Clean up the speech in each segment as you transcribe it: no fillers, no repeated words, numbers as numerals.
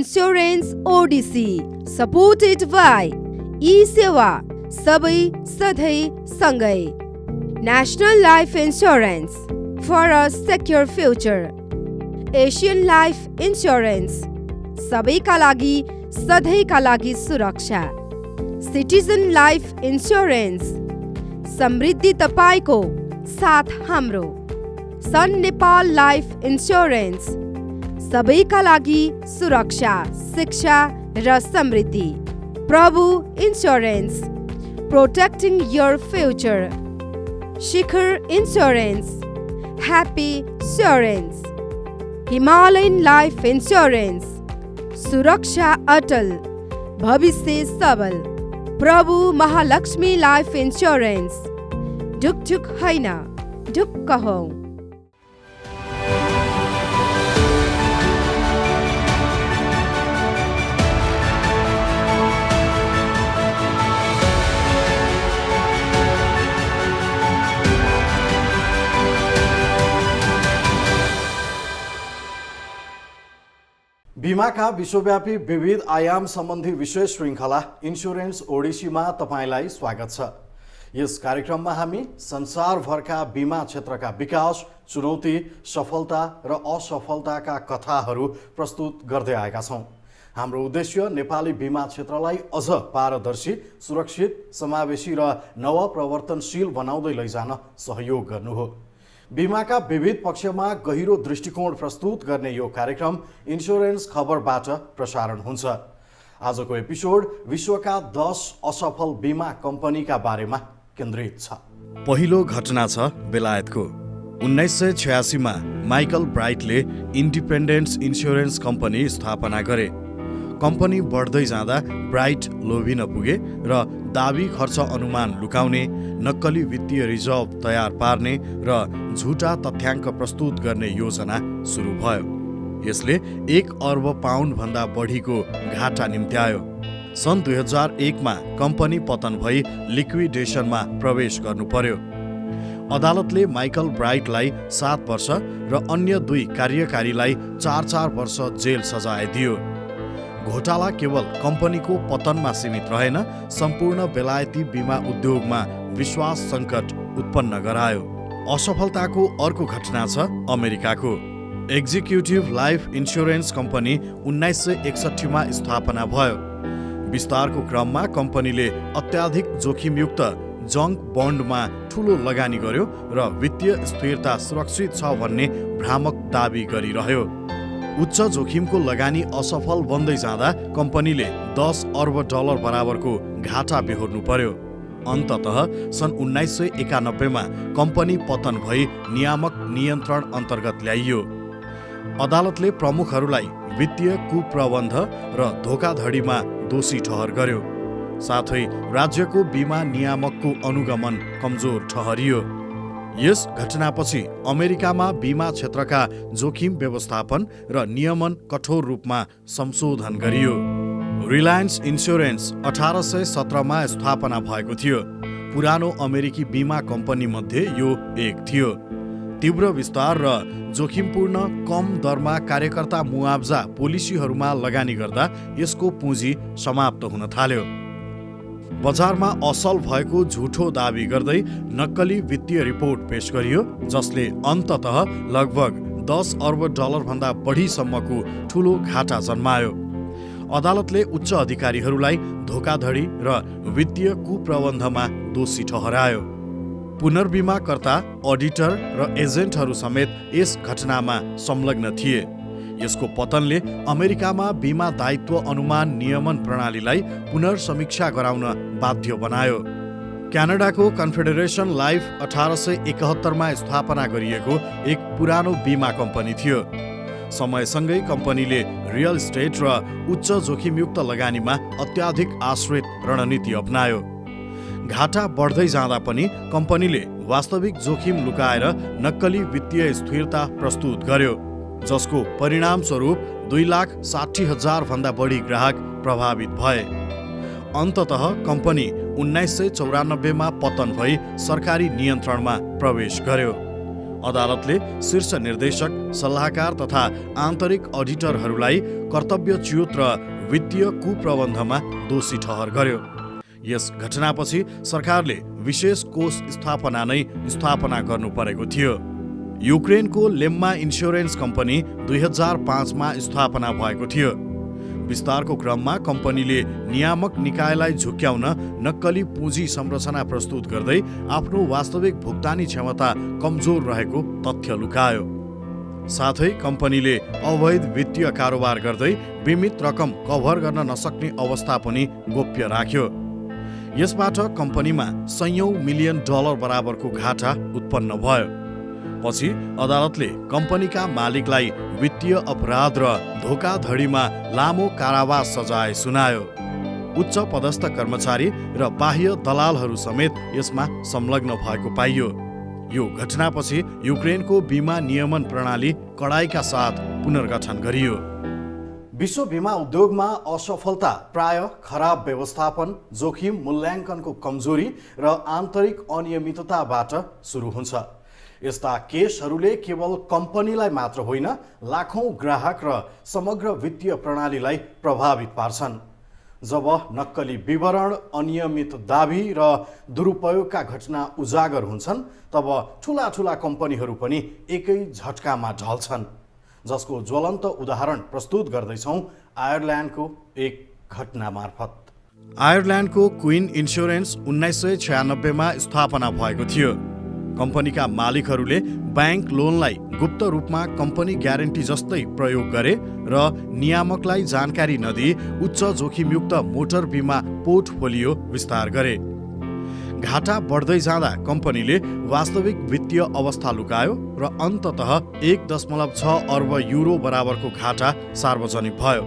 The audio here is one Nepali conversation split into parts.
Insurance odyssey, supported by eSewa, सबै सधैँ सँगै। National life insurance for a secure future. Asian life insurance, सबैका लागि सधैँका लागि सुरक्षा। सिटिजन लाइफ इन्स्योरेन्स, समृद्धि तपाईको साथ हाम्रो। सन नेपाल लाइफ इन्स्योरेन्स, सबैका लागि सुरक्षा, शिक्षा र समृद्धि। Prabhu insurance, protecting your future. Shikhar insurance, happy assurance. Himalayan life insurance, सुरक्षा अटल, भविष्य सबल। प्रभु महालक्ष्मी लाइफ इन्स्योरेन्स, ढुकढुक होइन ढुक्क हौ। बीमाका विश्वव्यापी विविध आयाम सम्बन्धी विशेष श्रृङ्खला इन्स्योरेन्स ओडिसीमा तपाईलाई स्वागत छ। यस कार्यक्रममा हामी संसारभरका बीमा क्षेत्रका विकास, चुनौती, सफलता र असफलताका कथाहरू प्रस्तुत गर्दै आएका छौँ। हाम्रो उद्देश्य नेपाली बीमा क्षेत्रलाई अझ पारदर्शी, सुरक्षित, समावेशी र नवप्रवर्तनशील बनाउँदै लैजान सहयोग गर्नु हो। बीमाका विविध पक्षमा गहिरो दृष्टिकोण प्रस्तुत गर्ने यो कार्यक्रम इन्स्योरेन्स खबरबाट प्रसारण हुन्छ। आजको एपिसोड विश्वका 10 असफल बीमा कम्पनीका बारेमा केन्द्रित छ। पहिलो घटना छ बेलायतको। 1986 मा माइकल ब्राइटले इन्डिपेन्डेन्स इन्स्योरेन्स कम्पनी स्थापना गरे। कम्पनी बढ्दै जाँदा ब्राइट लोभिन पुगे र दाबी खर्च अनुमान लुकाउने, नक्कली वित्तीय रिजर्भ तयार पार्ने र झुटा तथ्याङ्क प्रस्तुत गर्ने योजना सुरु भयो। यसले 1 अर्ब पाउन्ड भन्दा बढीको घाटा निम्त्यायो। सन् 2001 मा कम्पनी पतन भई लिक्विडेसनमा प्रवेश गर्नु पर्यो। अदालतले माइकल ब्राइटलाई 7 वर्ष र अन्य 2 कार्यकारीलाई 4 वर्ष जेल सजाय दियो। घोटाला केवल कम्पनीको पतनमा सीमित रहेन, सम्पूर्ण बेलायती बीमा उद्योगमा विश्वास सङ्कट उत्पन्न गरायो। असफलताको अर्को घटना छ अमेरिकाको। एक्जिक्युटिभ लाइफ इन्स्योरेन्स कम्पनी 1961 मा स्थापना भयो। विस्तारको क्रममा कम्पनीले अत्याधिक जोखिमयुक्त जङ्क बन्डमा ठूलो लगानी गर्यो र वित्तीय स्थिरता सुरक्षित छ भन्ने भ्रामक दाबी गरिरह्यो। उच्च जोखिमको लगानी असफल बन्दै जाँदा कम्पनीले 10 अर्ब डलर बराबरको घाटा बेहोर्नु पर्यो। अन्ततः सन् 1991 मा कम्पनी पतन भई नियामक नियन्त्रण अन्तर्गत ल्याइयो। अदालतले प्रमुखहरूलाई वित्तीय कुप्रबन्ध र धोखाधडीमा दोषी ठहर गर्यो। साथै राज्यको बीमा नियामकको अनुगमन कमजोर ठहरियो। यस घटनापछि अमेरिकामा बीमा क्षेत्रका जोखिम व्यवस्थापन र नियमन कठोर रूपमा संशोधन गरियो। रिलायन्स इन्स्योरेन्स 1817 मा स्थापना भएको थियो। पुरानो अमेरिकी बीमा कम्पनी मध्ये यो एक थियो। तीव्र विस्तार र जोखिमपूर्ण कम दरमा कार्यकर्ता मुआब्जा पोलिसीहरूमा लगानी गर्दा यसको पुँजी समाप्त हुन थाल्यो। बजारमा असल भएको झुठो दाबी गर्दै नक्कली वित्तीय रिपोर्ट पेश गरियो, जसले अन्ततः लगभग 10 अर्ब डलर भन्दा बढीसम्मको ठूलो घाटा जन्मायो। अदालतले उच्च अधिकारीहरूलाई धोखाधडी र वित्तीय कुप्रबन्धमा दोषी ठहरायो। पुनर्बीमाकर्ता, अडिटर र एजेन्टहरू समेत यस घटनामा संलग्न थिए। यसको पतनले अमेरिकामा बीमा दायित्व अनुमान नियमन प्रणालीलाई पुनर्समीक्षा गराउन बाध्य बनायो। क्यानाडाको कन्फेडरेसन लाइफ 1871 मा स्थापना गरिएको एक पुरानो बीमा कम्पनी थियो। समयसँगै कम्पनीले रियल इस्टेट र उच्च जोखिमयुक्त लगानीमा अत्याधिक आश्रित रणनीति अपनायो। घाटा बढ्दै जाँदा पनि कम्पनीले वास्तविक जोखिम लुकाएर नक्कली वित्तीय स्थिरता प्रस्तुत गर्यो, जसको परिणामस्वरूप 2,60,000 भन्दा बढी ग्राहक प्रभावित भए। अन्ततः कम्पनी 1994 मा पतन भई सरकारी नियन्त्रणमा प्रवेश गर्यो। अदालतले शीर्ष निर्देशक, सल्लाहकार तथा आन्तरिक अडिटरहरूलाई कर्तव्यच्युत र वित्तीय कुप्रबन्धमा दोषी ठहर गर्यो। यस घटनापछि सरकारले विशेष कोष स्थापना गर्नु परेको थियो। युक्रेनको लेम्मा इन्स्योरेन्स कम्पनी 2005मा स्थापना भएको थियो। विस्तारको क्रममा कम्पनीले नियामक निकायलाई झुक्क्याउन नक्कली पुँजी संरचना प्रस्तुत गर्दै आफ्नो वास्तविक भुक्तानी क्षमता कमजोर रहेको तथ्य लुकायो। साथै कम्पनीले अवैध वित्तीय कारोबार गर्दै बीमित रकम कभर गर्न नसक्ने अवस्था पनि गोप्य राख्यो। यसबाट कम्पनीमा $100 मिलियन बराबरको घाटा उत्पन्न भयो। पछि अदालतले कम्पनीका मालिकलाई वित्तीय अपराध र धोखाधडीमा लामो कारावास सजाय सुनायो। उच्च पदस्थ कर्मचारी र बाह्य दलालहरू समेत यसमा संलग्न भएको पाइयो। यो घटनापछि युक्रेनको बीमा नियमन प्रणाली कडाइका साथ पुनर्गठन गरियो। विश्व बीमा उद्योगमा असफलता प्राय खराब व्यवस्थापन, जोखिम मूल्याङ्कनको कमजोरी र आन्तरिक अनियमितताबाट सुरु हुन्छ। यस्ता केसहरूले केवल कम्पनीलाई मात्र होइन, लाखौं ग्राहक र समग्र वित्तीय प्रणालीलाई प्रभावित पार्छन्। जब नक्कली विवरण, अनियमित दाबी र दुरुपयोगका घटना उजागर हुन्छन्, तब ठूला कम्पनीहरू पनि एकै झट्कामा ढल्छन्, जसको ज्वलन्त उदाहरण प्रस्तुत गर्दैछौँ आयरल्यान्डको एक घटना मार्फत। आयरल्यान्डको क्वीन इन्स्योरेन्स 1996मा स्थापना भएको थियो। कम्पनीका मालिकहरूले ब्याङ्क लोनलाई गुप्त रूपमा कम्पनी ग्यारेन्टी जस्तै प्रयोग गरे र नियामकलाई जानकारी नदिई उच्च जोखिमयुक्त मोटर बिमा पोर्टफोलियो विस्तार गरे। घाटा बढ्दै जाँदा कम्पनीले वास्तविक वित्तीय अवस्था लुकायो र अन्ततः 1.6 अर्ब युरो बराबरको घाटा सार्वजनिक भयो।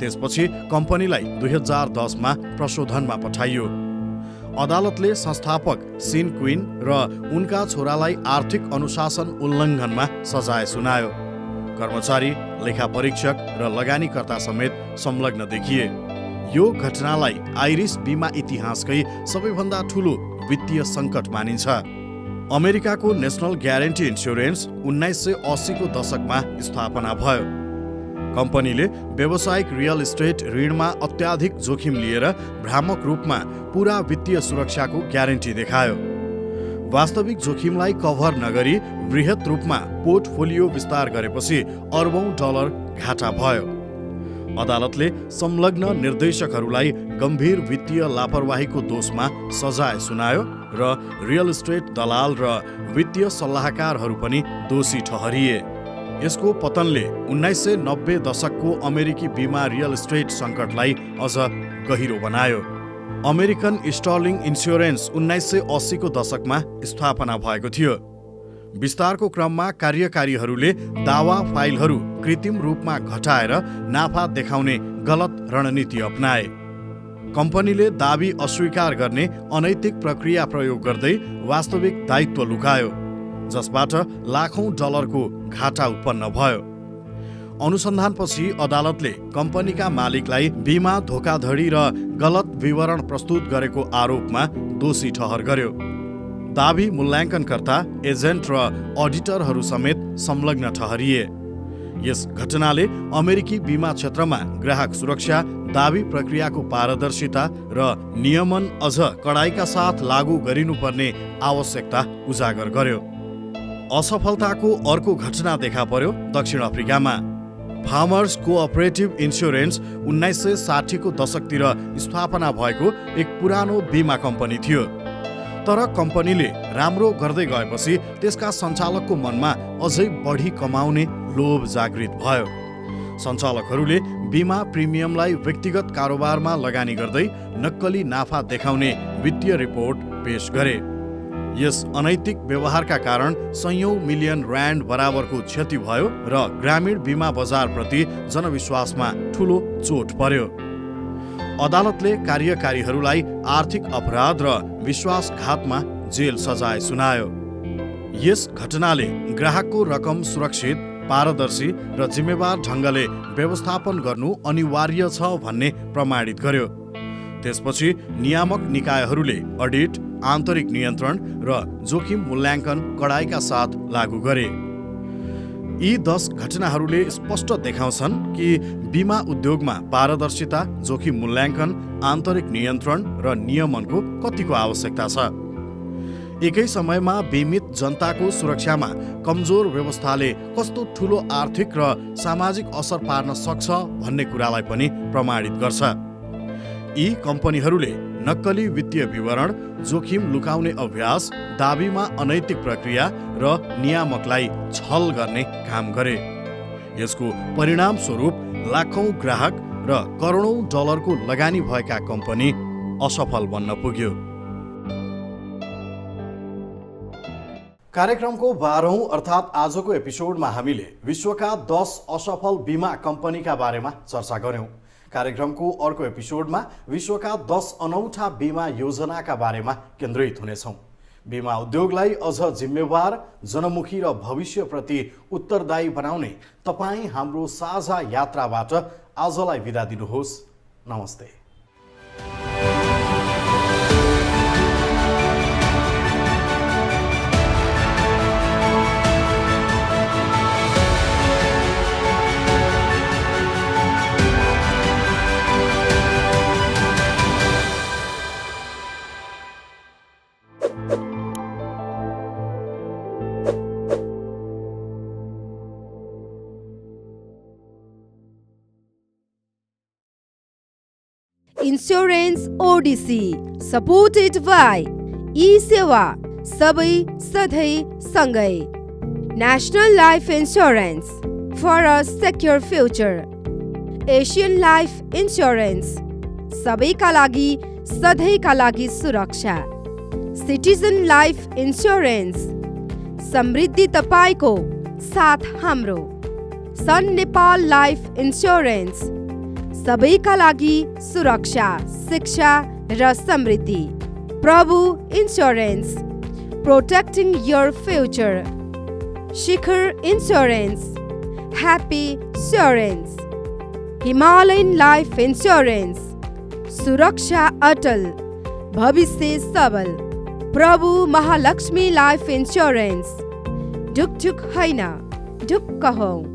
त्यसपछि कम्पनीलाई 2010मा प्रशोधनमा पठाइयो। अदालतले संस्थापक सिन क्वीन र उनका छोरालाई आर्थिक अनुशासन उल्लङ्घनमा सजाय सुनायो। कर्मचारी, लेखा परीक्षक र लगानीकर्ता समेत संलग्न देखिए। यो घटनालाई आइरिस बीमा इतिहासकै सबैभन्दा ठूलो वित्तीय सङ्कट मानिन्छ। अमेरिकाको नेसनल ग्यारेन्टी इन्स्योरेन्स 1980 को दशकमा स्थापना भयो। कम्पनीले व्यावसायिक रियल इस्टेट ऋणमा अत्याधिक जोखिम लिएर भ्रामक रूपमा पूरा वित्तीय सुरक्षाको ग्यारेन्टी देखायो। वास्तविक जोखिमलाई कभर नगरी वृहत रूपमा पोर्टफोलियो विस्तार गरेपछि अरबौं डलर घाटा भयो। अदालतले संलग्न निर्देशकहरूलाई गम्भीर वित्तीय लापरवाहीको दोषमा सजाय सुनायो र रियल इस्टेट दलाल र वित्तीय सल्लाहकारहरू पनि दोषी ठहरिए। यसको पतनले 1990 दशकको अमेरिकी बीमा रियल इस्टेट सङ्कटलाई अझ गहिरो बनायो। अमेरिकन स्टर्लिङ इन्स्योरेन्स 1980 को दशकमा स्थापना भएको थियो। विस्तारको क्रममा कार्यकारीहरूले दावा फाइलहरू कृत्रिम रूपमा घटाएर नाफा देखाउने गलत रणनीति अपनाए। कम्पनीले दाबी अस्वीकार गर्ने अनैतिक प्रक्रिया प्रयोग गर्दै वास्तविक दायित्व लुकायो, जसबाट लाखौं डलरको घाटा उत्पन्न भयो। अनुसन्धानपछि अदालतले कम्पनीका मालिकलाई बीमा धोखाधडी र गलत विवरण प्रस्तुत गरेको आरोपमा दोषी ठहर गर्यो। दाबी मूल्याङ्कनकर्ता, एजेन्ट र अडिटरहरू समेत संलग्न ठहरिए। यस घटनाले अमेरिकी बीमा क्षेत्रमा ग्राहक सुरक्षा, दाबी प्रक्रियाको पारदर्शिता र नियमन अझ कडाइका साथ लागू गरिनुपर्ने आवश्यकता उजागर गर्यो। असफलताको अर्को घटना देखा पर्यो दक्षिण अफ्रिकामा। फार्मर्स कोअपरेटिभ इन्स्योरेन्स 1960 को दशकतिर स्थापना भएको एक पुरानो बीमा कम्पनी थियो। तर कम्पनीले राम्रो गर्दै गएपछि त्यसका सञ्चालकको मनमा अझै बढी कमाउने लोभ जागृत भयो। सञ्चालकहरूले बीमा प्रिमियमलाई व्यक्तिगत कारोबारमा लगानी गर्दै नक्कली नाफा देखाउने वित्तीय रिपोर्ट पेश गरे। यस अनैतिक व्यवहारका कारण $100 मिलियन बराबरको क्षति भयो र ग्रामीण बीमा बजारप्रति जनविश्वासमा ठूलो चोट पर्यो। अदालतले कार्यकारीहरूलाई आर्थिक अपराध र विश्वासघातमा जेल सजाय सुनायो। यस घटनाले ग्राहकको रकम सुरक्षित, पारदर्शी र जिम्मेवार ढङ्गले व्यवस्थापन गर्नु अनिवार्य छ भन्ने प्रमाणित गर्यो। त्यसपछि नियामक निकायहरूले अडिट, आन्तरिक नियन्त्रण र जोखिम मूल्याङ्कन कडाइका साथ लागू गरे। यी 10 घटनाहरूले स्पष्ट देखाउँछन् कि बिमा उद्योगमा पारदर्शिता, जोखिम मूल्याङ्कन, आन्तरिक नियन्त्रण र नियमनको कतिको आवश्यकता छ। एकै समयमा बीमित जनताको सुरक्षामा कमजोर व्यवस्थाले कस्तो ठूलो आर्थिक र सामाजिक असर पार्न सक्छ भन्ने कुरालाई पनि प्रमाणित गर्छ। यी कम्पनीहरूले नक्कली वित्तीय विवरण, जोखिम लुकाउने अभ्यास, दाबीमा अनैतिक प्रक्रिया र नियामकलाई छल गर्ने काम गरे। यसको परिणामस्वरूप लाखौं ग्राहक र करोडौं डलरको लगानी भएका कम्पनी असफल बन्न पुग्यो। कार्यक्रमको 12औं अर्थात् आजको एपिसोडमा हामीले विश्वका 10 असफल बिमा कम्पनीका बारेमा चर्चा गर्यौं। कार्यक्रमको अर्को एपिसोडमा विश्वका 10 अनौठा बिमा योजनाका बारेमा केन्द्रित हुनेछौँ। बिमा उद्योगलाई अझ जिम्मेवार, जनमुखी र भविष्यप्रति उत्तरदायी बनाउने तपाईँ हाम्रो साझा यात्राबाट आजलाई बिदा दिनुहोस्। नमस्ते। Insurance Odyssey, supported by E-सेवा, सबै सधैँ सँगै। National Life Insurance, for a secure future. Asian Life Insurance, सबैका लागि सधैँका लागि सुरक्षा। Citizen Life Insurance, समृद्धि तपाईको साथ हाम्रो। Sun Nepal Life Insurance, सबैका लागि सुरक्षा, शिक्षा र समृद्धि। Prabhu insurance, protecting your future. Shikhar insurance, happy assurance. Himalayan life insurance, सुरक्षा अटल, भविष्य सबल। प्रभु महालक्ष्मी लाइफ इन्स्योरेन्स, ढुकढुक होइन ढुक्क हौ।